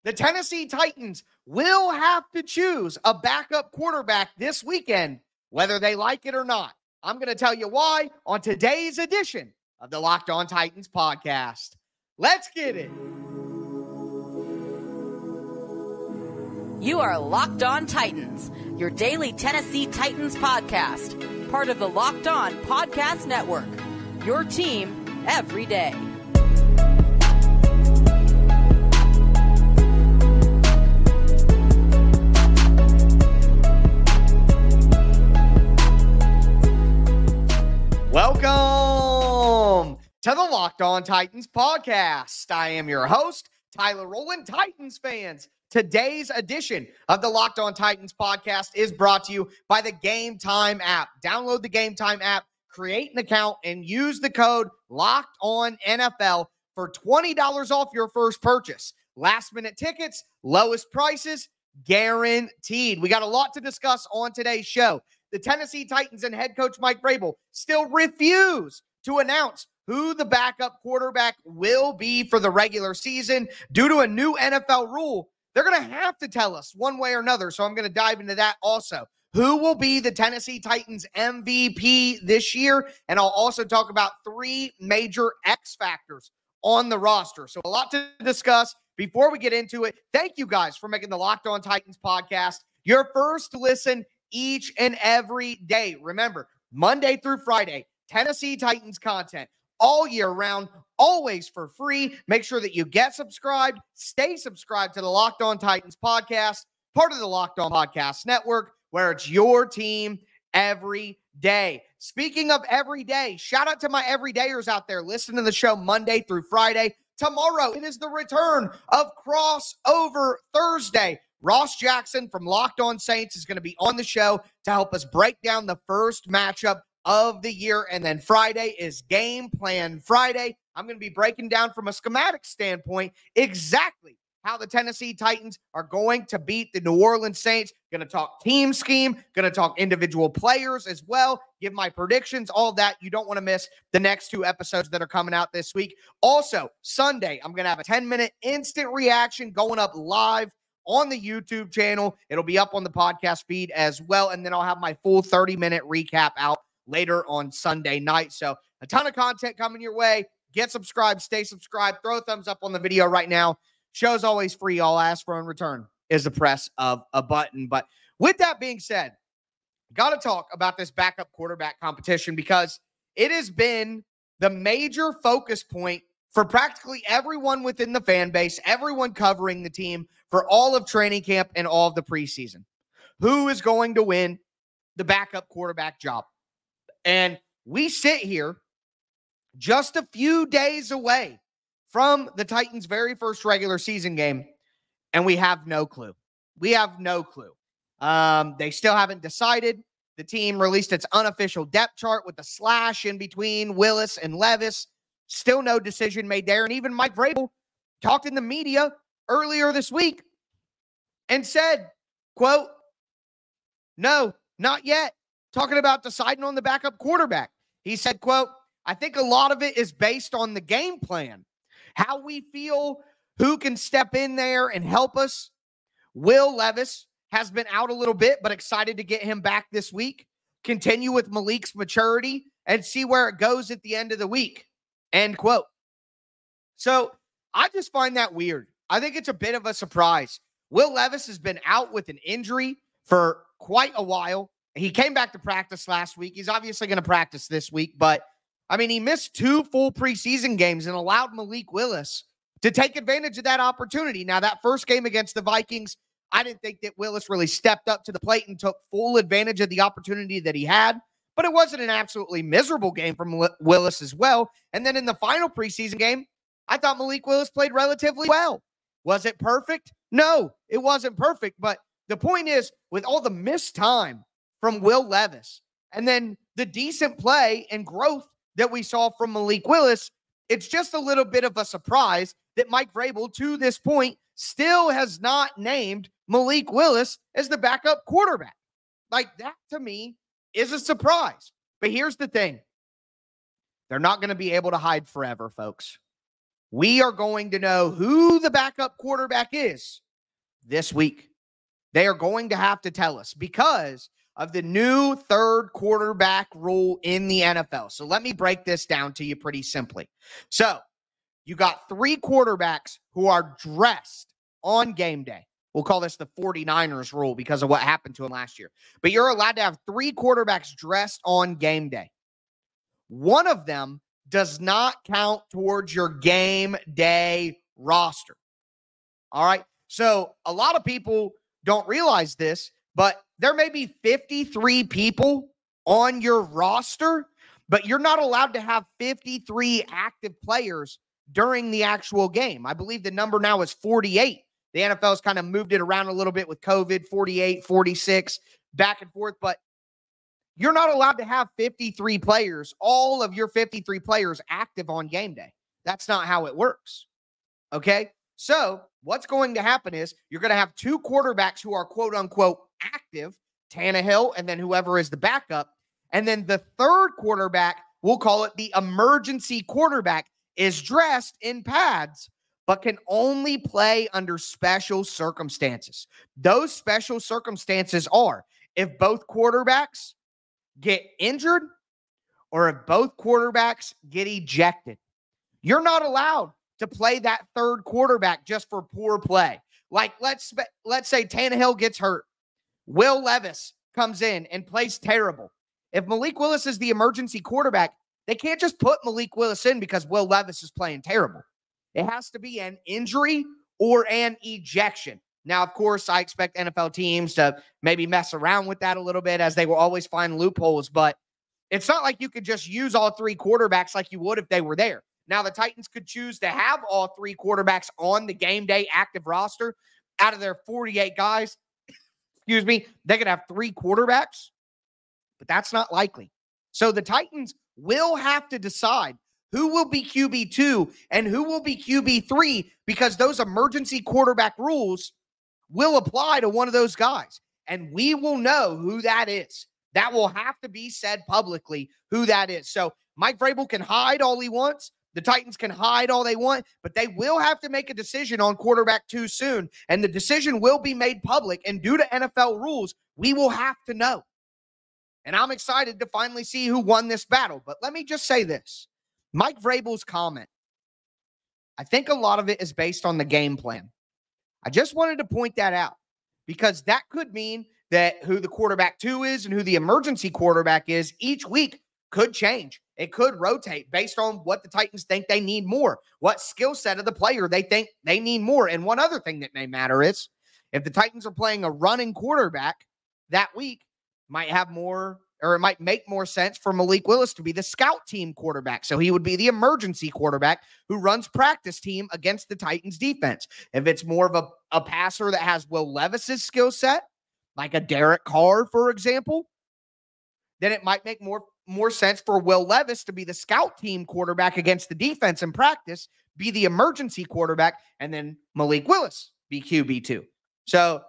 The Tennessee Titans will have to choose a backup quarterback this weekend, whether they like it or not. I'm going to tell you why on today's edition of the Locked On Titans podcast. Let's get it. You are Locked On Titans, your daily Tennessee Titans podcast, part of the Locked On Podcast Network, your team every day. Welcome to the Locked On Titans podcast. I am your host, Tyler Rowland. Titans fans, today's edition of the Locked On Titans podcast is brought to you by the Gametime app. Download the Gametime app, create an account, and use the code LOCKEDONNFL for $20 off your first purchase. Last-minute tickets, lowest prices, guaranteed. We got a lot to discuss on today's show. The Tennessee Titans and head coach Mike Vrabel still refuse to announce who the backup quarterback will be for the regular season due to a new NFL rule. They're going to have to tell us one way or another, so I'm going to dive into that also. Who will be the Tennessee Titans MVP this year? And I'll also talk about three major X factors on the roster. So a lot to discuss. Before we get into it, thank you guys for making the Locked On Titans podcast your first listen each and every day. Remember, Monday through Friday, Tennessee Titans content all year round, always for free. Make sure that you get subscribed, stay subscribed to the Locked On Titans podcast, part of the Locked On Podcast Network, where it's your team every day. Speaking of every day, shout out to my everydayers out there listening to the show Monday through Friday. Tomorrow, it is the return of Crossover Thursday. Ross Jackson from Locked On Saints is going to be on the show to help us break down the first matchup of the year. And then Friday is Game Plan Friday. I'm going to be breaking down from a schematic standpoint exactly how the Tennessee Titans are going to beat the New Orleans Saints. Going to talk team scheme, going to talk individual players as well, give my predictions, all that. You don't want to miss the next two episodes that are coming out this week. Also, Sunday, I'm going to have a 10-minute instant reaction going up live on the YouTube channel. It'll be up on the podcast feed as well. And then I'll have my full 30-minute recap out later on Sunday night. So a ton of content coming your way. Get subscribed, stay subscribed, throw a thumbs up on the video right now. Show's always free. All I ask for in return is the press of a button. But with that being said, got to talk about this backup quarterback competition because it has been the major focus point for practically everyone within the fan base, everyone covering the team for all of training camp and all of the preseason. Who is going to win the backup quarterback job? And we sit here just a few days away from the Titans' very first regular season game, and we have no clue. We have no clue. They still haven't decided. The team released its unofficial depth chart with the slash in between Willis and Levis. Still no decision made there. And even Mike Vrabel talked in the media earlier this week and said, quote, no, not yet. Talking about deciding on the backup quarterback. He said, quote, I think a lot of it is based on the game plan, how we feel, who can step in there and help us. Will Levis has been out a little bit, but excited to get him back this week. Continue with Malik's maturity and see where it goes at the end of the week. End quote. So I just find that weird. I think it's a bit of a surprise. Will Levis has been out with an injury for quite a while. He came back to practice last week. He's obviously going to practice this week, but I mean, he missed 2 full preseason games and allowed Malik Willis to take advantage of that opportunity. Now, that first game against the Vikings, I didn't think that Willis really stepped up to the plate and took full advantage of the opportunity that he had. But it wasn't an absolutely miserable game from Willis as well. And then in the final preseason game, I thought Malik Willis played relatively well. Was it perfect? No, it wasn't perfect. But the point is, with all the missed time from Will Levis and then the decent play and growth that we saw from Malik Willis, it's just a little bit of a surprise that Mike Vrabel, to this point, still has not named Malik Willis as the backup quarterback. Like, that to me is a surprise. But here's the thing. They're not going to be able to hide forever, folks. We are going to know who the backup quarterback is this week. They are going to have to tell us because of the new third quarterback rule in the NFL. So let me break this down to you pretty simply. So you got 3 quarterbacks who are dressed on game day. We'll call this the 49ers rule because of what happened to him last year. But you're allowed to have 3 quarterbacks dressed on game day. One of them does not count towards your game day roster. All right. So a lot of people don't realize this, but there may be 53 people on your roster, but you're not allowed to have 53 active players during the actual game. I believe the number now is 48. The NFL's kind of moved it around a little bit with COVID, 48, 46, back and forth, but you're not allowed to have 53 players, all of your 53 players active on game day. That's not how it works. Okay? So what's going to happen is you're going to have 2 quarterbacks who are quote unquote active, Tannehill, and then whoever is the backup. And then the third quarterback, we'll call it the emergency quarterback, is dressed in pads, but can only play under special circumstances. Those special circumstances are if both quarterbacks get injured or if both quarterbacks get ejected. You're not allowed to play that third quarterback just for poor play. Like let's say Tannehill gets hurt. Will Levis comes in and plays terrible. If Malik Willis is the emergency quarterback, they can't just put Malik Willis in because Will Levis is playing terrible. It has to be an injury or an ejection. Now, of course, I expect NFL teams to maybe mess around with that a little bit as they will always find loopholes, but it's not like you could just use all 3 quarterbacks like you would if they were there. Now, the Titans could choose to have all 3 quarterbacks on the game day active roster. Out of their 48 guys, they could have 3 quarterbacks, but that's not likely. So the Titans will have to decide who will be QB2 and who will be QB3 because those emergency quarterback rules will apply to one of those guys. And we will know who that is. That will have to be said publicly who that is. So Mike Vrabel can hide all he wants. The Titans can hide all they want, but they will have to make a decision on quarterback 2 soon. And the decision will be made public. And due to NFL rules, we will have to know. And I'm excited to finally see who won this battle. But let me just say this. Mike Vrabel's comment, I think a lot of it is based on the game plan. I just wanted to point that out because that could mean that who the quarterback 2 is and who the emergency quarterback is each week could change. It could rotate based on what the Titans think they need more, what skill set of the player they think they need more. And one other thing that may matter is if the Titans are playing a running quarterback that week, might have more, or it might make more sense for Malik Willis to be the scout team quarterback. So he would be the emergency quarterback who runs practice team against the Titans defense. If it's more of a passer that has Will Levis's skill set, like a Derek Carr, for example, then it might make more sense for Will Levis to be the scout team quarterback against the defense in practice, be the emergency quarterback, and then Malik Willis be QB2. So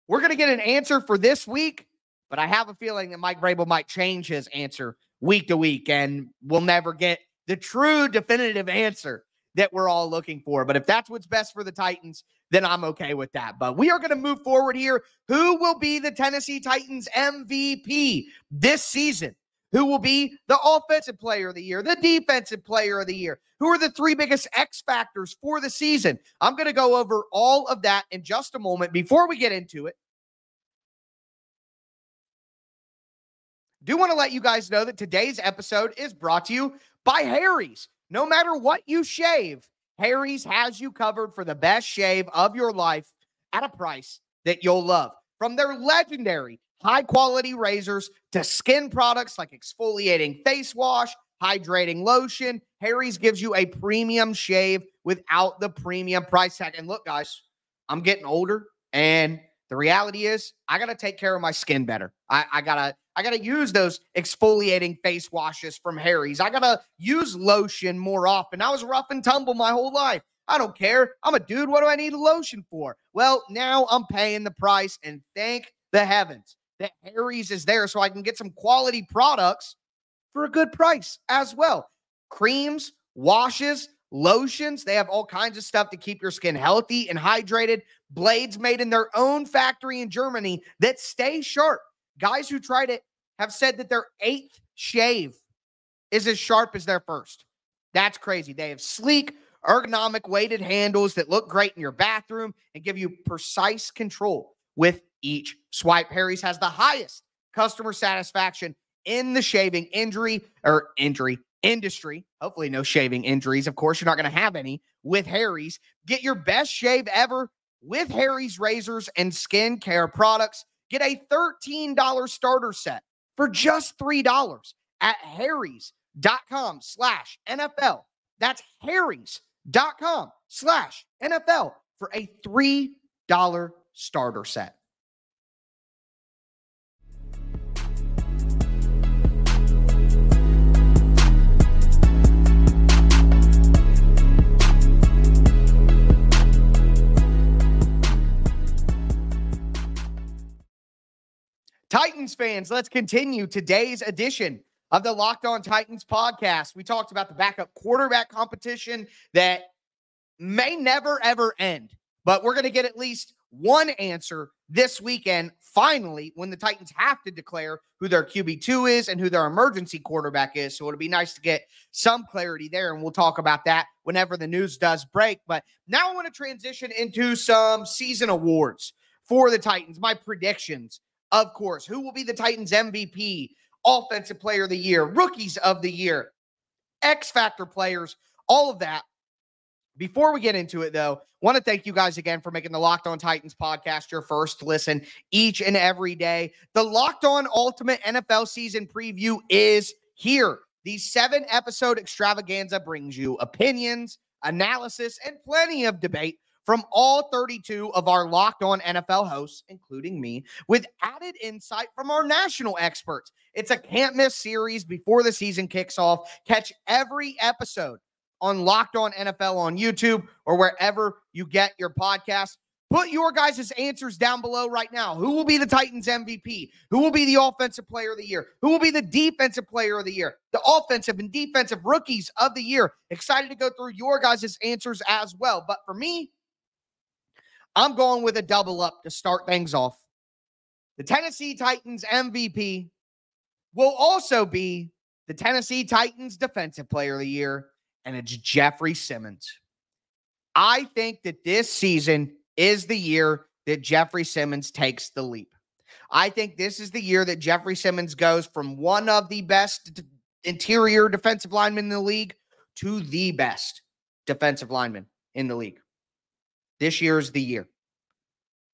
we're going to get an answer for this week. But I have a feeling that Mike Vrabel might change his answer week to week, and we'll never get the true definitive answer that we're all looking for. But if that's what's best for the Titans, then I'm okay with that. But we are going to move forward here. Who will be the Tennessee Titans MVP this season? Who will be the offensive player of the year, the defensive player of the year? Who are the 3 biggest X factors for the season? I'm going to go over all of that in just a moment. Before we get into it, do want to let you guys know that today's episode is brought to you by Harry's. No matter what you shave, Harry's has you covered for the best shave of your life at a price that you'll love. From their legendary high-quality razors to skin products like exfoliating face wash, hydrating lotion, Harry's gives you a premium shave without the premium price tag. And look, guys, I'm getting older, and the reality is I got to take care of my skin better. I gotta use those exfoliating face washes from Harry's. I gotta use lotion more often. I was rough and tumble my whole life. I don't care. I'm a dude. What do I need a lotion for? Well, now I'm paying the price, and thank the heavens that Harry's is there so I can get some quality products for a good price as well. Creams, washes, lotions. They have all kinds of stuff to keep your skin healthy and hydrated. Blades made in their own factory in Germany that stay sharp. Guys who tried it have said that their 8th shave is as sharp as their first. That's crazy. They have sleek, ergonomic weighted handles that look great in your bathroom and give you precise control with each swipe. Harry's has the highest customer satisfaction in the shaving industry. Hopefully no shaving injuries. Of course, you're not going to have any with Harry's. Get your best shave ever with Harry's razors and skincare products. Get a $13 starter set for just $3 at harrys.com/NFL. That's harrys.com/NFL for a $3 starter set. Titans fans, let's continue today's edition of the Locked On Titans podcast. We talked about the backup quarterback competition that may never, ever end, but we're going to get at least one answer this weekend, finally, when the Titans have to declare who their QB2 is and who their emergency quarterback is. So it'll be nice to get some clarity there, and we'll talk about that whenever the news does break. But now I want to transition into some season awards for the Titans, my predictions. Of course, who will be the Titans MVP, Offensive Player of the Year, Rookies of the Year, X Factor players, all of that. Before we get into it, though, want to thank you guys again for making the Locked On Titans podcast your first listen each and every day. The Locked On Ultimate NFL Season Preview is here. The 7-episode extravaganza brings you opinions, analysis, and plenty of debate from all 32 of our Locked On NFL hosts, including me, with added insight from our national experts. It's a can't-miss series before the season kicks off. Catch every episode on Locked On NFL on YouTube or wherever you get your podcast. Put your guys' answers down below right now. Who will be the Titans MVP? Who will be the Offensive Player of the Year? Who will be the Defensive Player of the Year? The Offensive and Defensive Rookies of the Year. Excited to go through your guys' answers as well. But for me, I'm going with a double up to start things off. The Tennessee Titans MVP will also be the Tennessee Titans Defensive Player of the Year, and it's Jeffery Simmons. I think that this season is the year that Jeffery Simmons takes the leap. I think this is the year that Jeffery Simmons goes from one of the best interior defensive linemen in the league to the best defensive lineman in the league. This year is the year.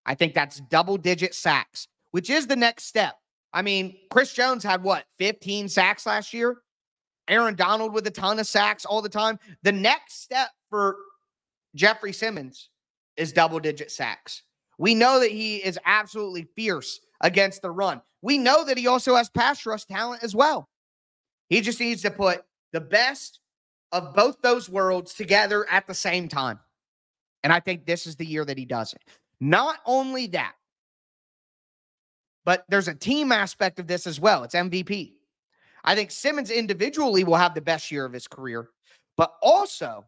I think that's double-digit sacks, which is the next step. I mean, Chris Jones had, 15 sacks last year? Aaron Donald with a ton of sacks all the time. The next step for Jeffery Simmons is double-digit sacks. We know that he is absolutely fierce against the run. We know that he also has pass rush talent as well. He just needs to put the best of both those worlds together at the same time. And I think this is the year that he does it. Not only that, but there's a team aspect of this as well. It's MVP. I think Simmons individually will have the best year of his career, but also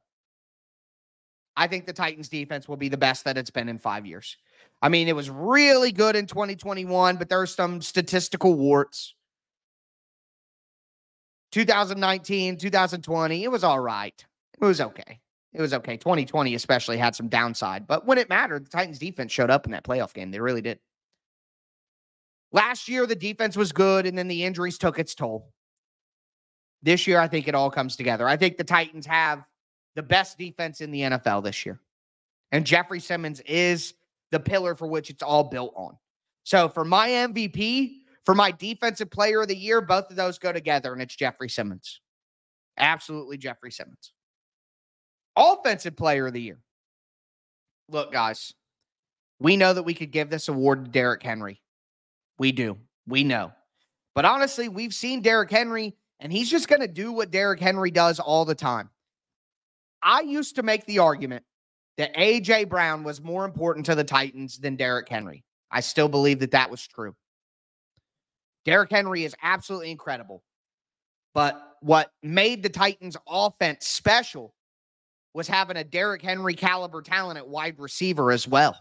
I think the Titans defense will be the best that it's been in 5 years. I mean, it was really good in 2021, but there are some statistical warts. 2019, 2020, it was all right. It was okay. It was okay. 2020 especially had some downside. But when it mattered, the Titans defense showed up in that playoff game. They really did. Last year, the defense was good, and then the injuries took its toll. This year, I think it all comes together. I think the Titans have the best defense in the NFL this year. And Jeffery Simmons is the pillar for which it's all built on. So for my MVP, for my Defensive Player of the Year, both of those go together, and it's Jeffery Simmons. Absolutely Jeffery Simmons. Offensive Player of the Year. Look, guys, we know that we could give this award to Derrick Henry. We do. We know. But honestly, we've seen Derrick Henry, and he's just going to do what Derrick Henry does all the time. I used to make the argument that A.J. Brown was more important to the Titans than Derrick Henry. I still believe that that was true. Derrick Henry is absolutely incredible. But what made the Titans' offense special was having a Derrick Henry caliber talent at wide receiver as well.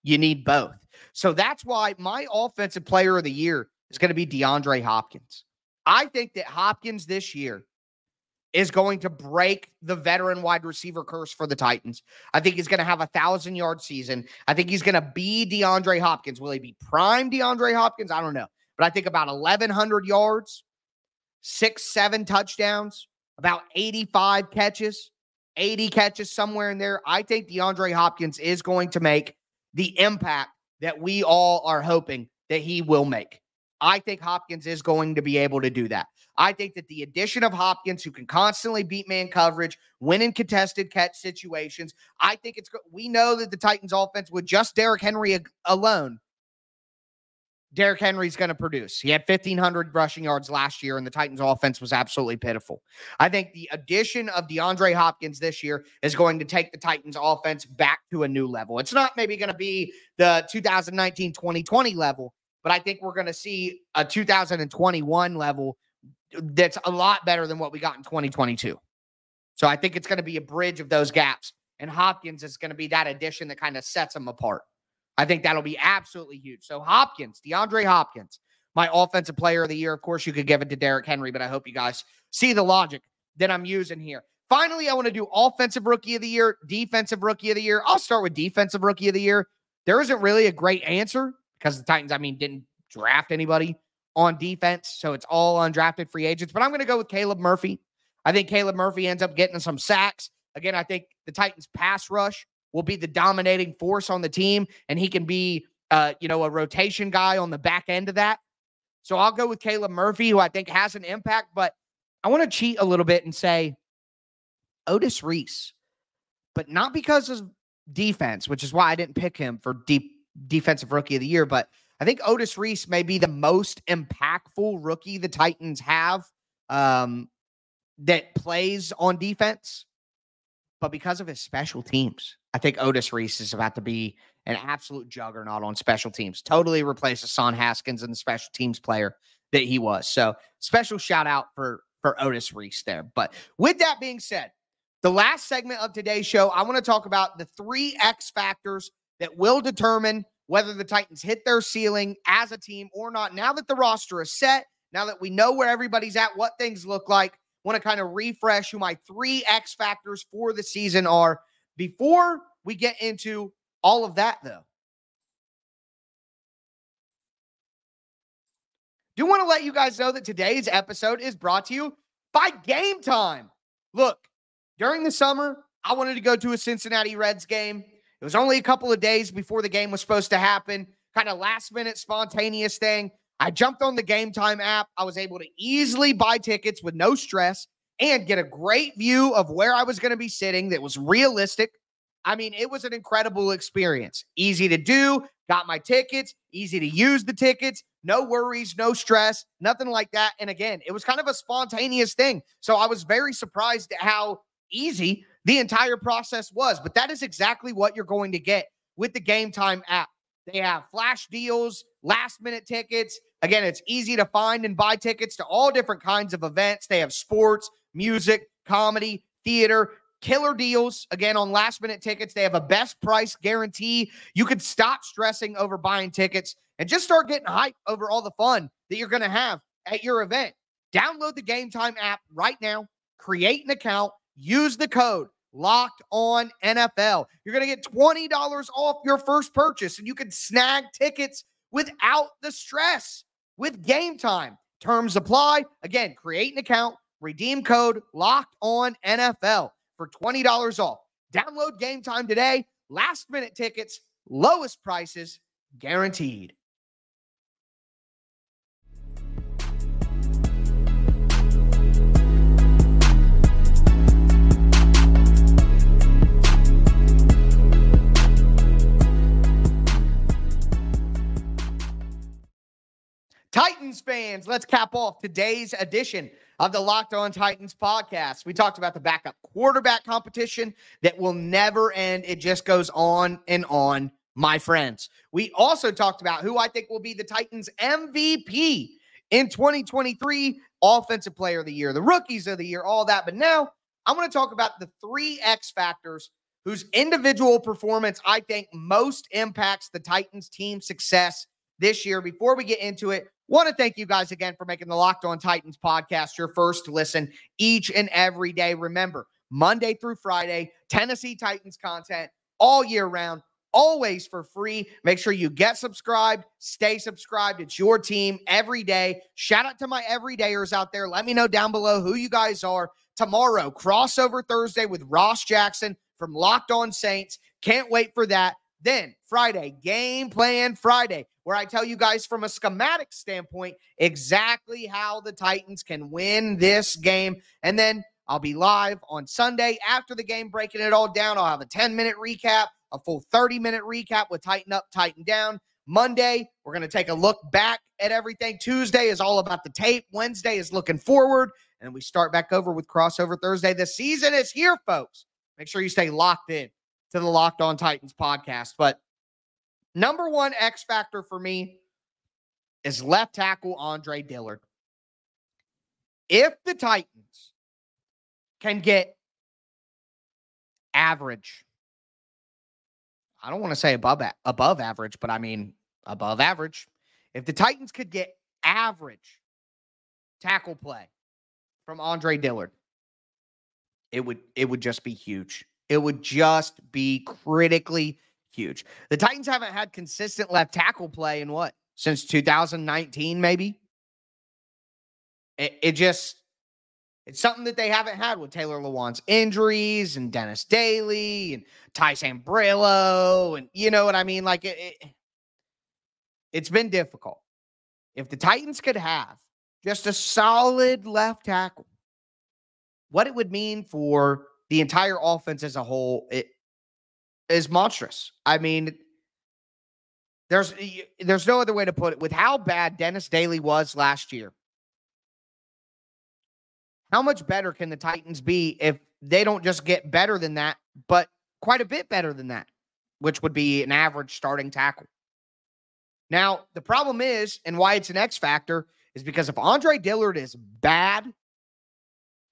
You need both. So that's why my offensive player of the year is going to be DeAndre Hopkins. I think that Hopkins this year is going to break the veteran wide receiver curse for the Titans. I think he's going to have a 1,000-yard season. I think he's going to be DeAndre Hopkins. Will he be prime DeAndre Hopkins? I don't know. But I think about 1,100 yards, 6-7 touchdowns, about 85 catches, 80 catches, somewhere in there. I think DeAndre Hopkins is going to make the impact that we all are hoping that he will make. I think Hopkins is going to be able to do that. I think that the addition of Hopkins, who can constantly beat man coverage, win in contested catch situations, I think we know that the Titans offense with just Derrick Henry alone, Derrick Henry's going to produce. He had 1,500 rushing yards last year, and the Titans offense was absolutely pitiful. I think the addition of DeAndre Hopkins this year is going to take the Titans offense back to a new level. It's not maybe going to be the 2019-2020 level, but I think we're going to see a 2021 level that's a lot better than what we got in 2022. So I think it's going to be a bridge of those gaps, and Hopkins is going to be that addition that kind of sets them apart. I think that'll be absolutely huge. So Hopkins, DeAndre Hopkins, my offensive player of the year. Of course, you could give it to Derrick Henry, but I hope you guys see the logic that I'm using here. Finally, I want to do offensive rookie of the year, defensive rookie of the year. I'll start with defensive rookie of the year. There isn't really a great answer because the Titans, didn't draft anybody on defense, so it's all undrafted free agents. But I'm going to go with Caleb Murphy. I think Caleb Murphy ends up getting some sacks. Again, I think the Titans pass rush will be the dominating force on the team, and he can be, a rotation guy on the back end of that. So I'll go with Caleb Murphy, who I think has an impact, but I want to cheat a little bit and say Otis Reese, but not because of defense, which is why I didn't pick him for defensive rookie of the year, but I think Otis Reese may be the most impactful rookie the Titans have that plays on defense, but because of his special teams, I think Otis Reese is about to be an absolute juggernaut on special teams. Totally replaces Son Haskins and the special teams player that he was. So special shout out for Otis Reese there. But with that being said, the last segment of today's show, I want to talk about the 3 X factors that will determine whether the Titans hit their ceiling as a team or not. Now that the roster is set, now that we know where everybody's at, what things look like, I want to kind of refresh who my 3 X factors for the season are. Before we get into all of that, though, do want to let you guys know that today's episode is brought to you by Gametime. Look, during the summer, I wanted to go to a Cincinnati Reds game. It was only a couple of days before the game was supposed to happen, kind of last-minute spontaneous thing. I jumped on the Gametime app. I was able to easily buy tickets with no stress and get a great view of where I was going to be sitting that was realistic. It was an incredible experience. Easy to do, got my tickets, easy to use the tickets, no worries, no stress, nothing like that. And again, it was kind of a spontaneous thing. So I was very surprised at how easy the entire process was. But that is exactly what you're going to get with the Gametime app. They have flash deals, last-minute tickets. Again, it's easy to find and buy tickets to all different kinds of events. They have sports, music, comedy, theater, killer deals. Again, on last-minute tickets, they have a best price guarantee. You could stop stressing over buying tickets and just start getting hyped over all the fun that you're going to have at your event. Download the Gametime app right now, create an account, use the code LOCKEDONNFL. You're going to get $20 off your first purchase, and you can snag tickets without the stress with Gametime. Terms apply. Again, create an account, redeem code LOCKEDONNFL for $20 off. Download Gametime today. Last-minute tickets, lowest prices, guaranteed. Titans fans, let's cap off today's edition of the Locked On Titans podcast. We talked about the backup quarterback competition that will never end. It just goes on and on, my friends. We also talked about who I think will be the Titans MVP in 2023, offensive player of the year, the rookies of the year, all that. But now I'm going to talk about the 3 X factors whose individual performance I think most impacts the Titans team success this year. Before we get into it, want to thank you guys again for making the Locked On Titans podcast your first listen each and every day. Remember, Monday through Friday, Tennessee Titans content all year round, always for free. Make sure you get subscribed, stay subscribed. It's your team every day. Shout out to my everydayers out there. Let me know down below who you guys are. Tomorrow, crossover Thursday with Ross Jackson from Locked On Saints. Can't wait for that. Then Friday, Game Plan Friday, where I tell you guys from a schematic standpoint exactly how the Titans can win this game. And then I'll be live on Sunday after the game, breaking it all down. I'll have a 10-minute recap, a full 30-minute recap with Tighten Up, Tighten Down. Monday, we're going to take a look back at everything. Tuesday is all about the tape. Wednesday is looking forward. And we start back over with crossover Thursday. The season is here, folks. Make sure you stay locked in to the Locked On Titans podcast. But number one X factor for me is left tackle Andre Dillard. If the Titans can get average, I don't want to say above average, but I mean above average. If the Titans could get average tackle play from Andre Dillard, it would just be huge. It would just be critically huge. The Titans haven't had consistent left tackle play in what? Since 2019, maybe? It's something that they haven't had with Taylor Lewan's injuries and Dennis Daly and Ty Sambrello, and you know what I mean? Like, it's been difficult. If the Titans could have just a solid left tackle, what it would mean for the entire offense as a whole, it is monstrous. I mean, there's no other way to put it. With how bad Dennis Daly was last year, how much better can the Titans be if they don't just get better than that, but quite a bit better than that, which would be an average starting tackle? Now, the problem is, and why it's an X factor, is because if Andre Dillard is bad,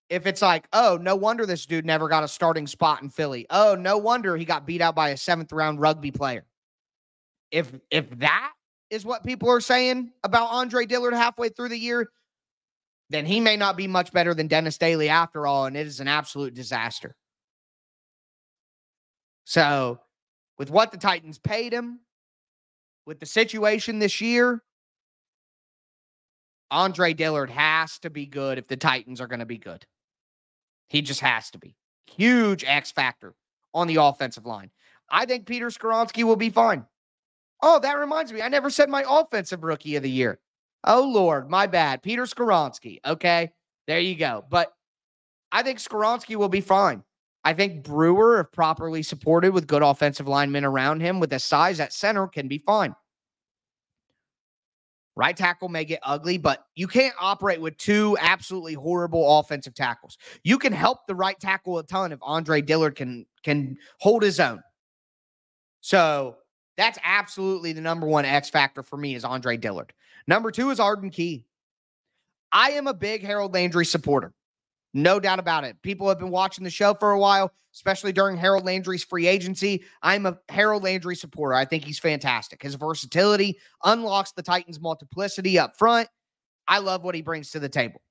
if it's like, oh, no wonder this dude never got a starting spot in Philly. Oh, no wonder he got beat out by a 7th-round rugby player. If that is what people are saying about Andre Dillard halfway through the year, then he may not be much better than Dennis Daly after all, and it is an absolute disaster. So, with what the Titans paid him, with the situation this year, Andre Dillard has to be good if the Titans are going to be good. He just has to be. Huge X factor on the offensive line. I think Peter Skoronski will be fine. Oh, that reminds me. I never said my offensive rookie of the year. Oh, Lord, my bad. Peter Skoronski. Okay, there you go. But I think Skoronski will be fine. I think Brewer, if properly supported with good offensive linemen around him with a size at center, can be fine. Right tackle may get ugly, but you can't operate with 2 absolutely horrible offensive tackles. You can help the right tackle a ton if Andre Dillard can hold his own. So that's absolutely the number one X factor for me is Andre Dillard. Number 2 is Arden Key. I am a big Harold Landry supporter. No doubt about it. People have been watching the show for a while, especially during Harold Landry's free agency. I'm a Harold Landry supporter. I think he's fantastic. His versatility unlocks the Titans' multiplicity up front. I love what he brings to the table.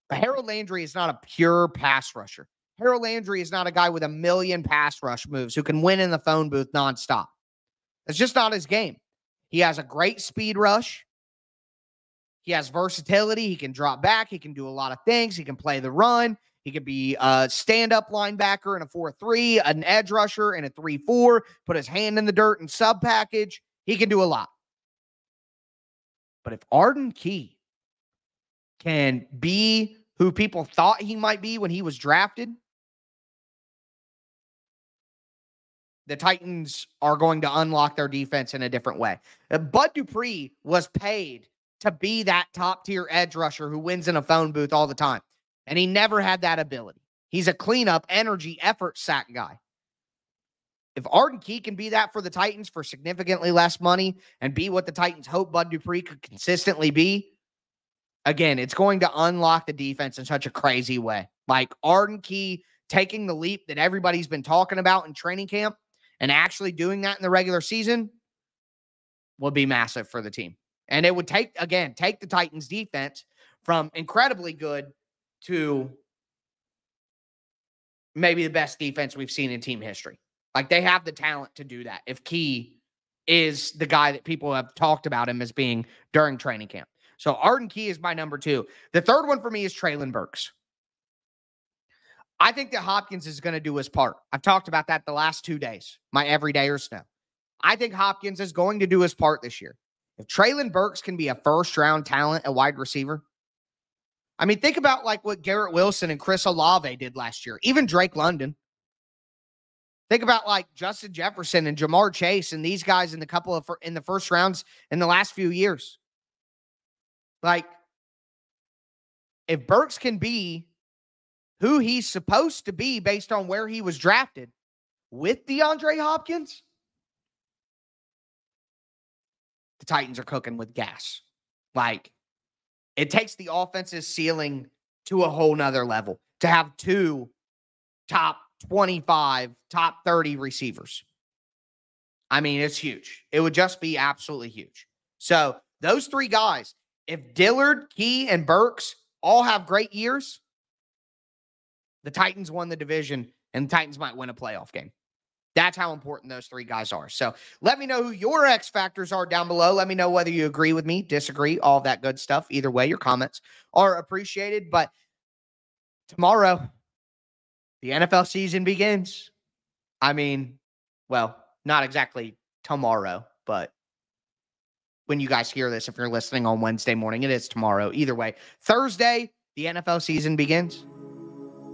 But Harold Landry is not a pure pass rusher. Harold Landry is not a guy with a million pass rush moves who can win in the phone booth nonstop. That's just not his game. He has a great speed rush. He has versatility. He can drop back. He can do a lot of things. He can play the run. He could be a stand-up linebacker in a 4-3, an edge rusher in a 3-4, put his hand in the dirt and sub-package. He can do a lot. But if Arden Key can be who people thought he might be when he was drafted, the Titans are going to unlock their defense in a different way. Bud Dupree was paid to be that top-tier edge rusher who wins in a phone booth all the time. And he never had that ability. He's a cleanup, energy, effort sack guy. If Arden Key can be that for the Titans for significantly less money and be what the Titans hope Bud Dupree could consistently be, again, it's going to unlock the defense in such a crazy way. Like Arden Key taking the leap that everybody's been talking about in training camp and actually doing that in the regular season would be massive for the team. And it would take the Titans defense from incredibly good to maybe the best defense we've seen in team history. Like they have the talent to do that if Key is the guy that people have talked about him as being during training camp. So Arden Key is my number 2. The third one for me is Treylon Burks. I think that Hopkins is going to do his part. I've talked about that the last 2 days, my everydayers know. I think Hopkins is going to do his part this year. If Treylon Burks can be a first-round talent at wide receiver, I mean, think about like what Garrett Wilson and Chris Olave did last year, even Drake London. Think about like Justin Jefferson and Jamar Chase and these guys in the first rounds in the last few years. Like, if Burks can be who he's supposed to be based on where he was drafted with DeAndre Hopkins, the Titans are cooking with gas. Like, it takes the offense's ceiling to a whole nother level to have 2 top 25, top 30 receivers. I mean, it's huge. It would just be absolutely huge. So those 3 guys, if Dillard, Key, and Burks all have great years, the Titans won the division, and the Titans might win a playoff game. That's how important those 3 guys are. So let me know who your X factors are down below. Let me know whether you agree with me, disagree, all that good stuff. Either way, your comments are appreciated. But tomorrow, the NFL season begins. I mean, well, not exactly tomorrow, but when you guys hear this, if you're listening on Wednesday morning, it is tomorrow. Either way, Thursday, the NFL season begins.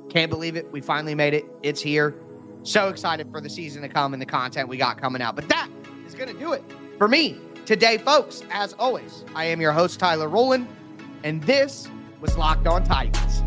Can't believe it. We finally made it. It's here. So excited for the season to come and the content we got coming out. But that is going to do it for me today, folks. As always, I am your host, Tyler Rowland, and this was Locked On Titans.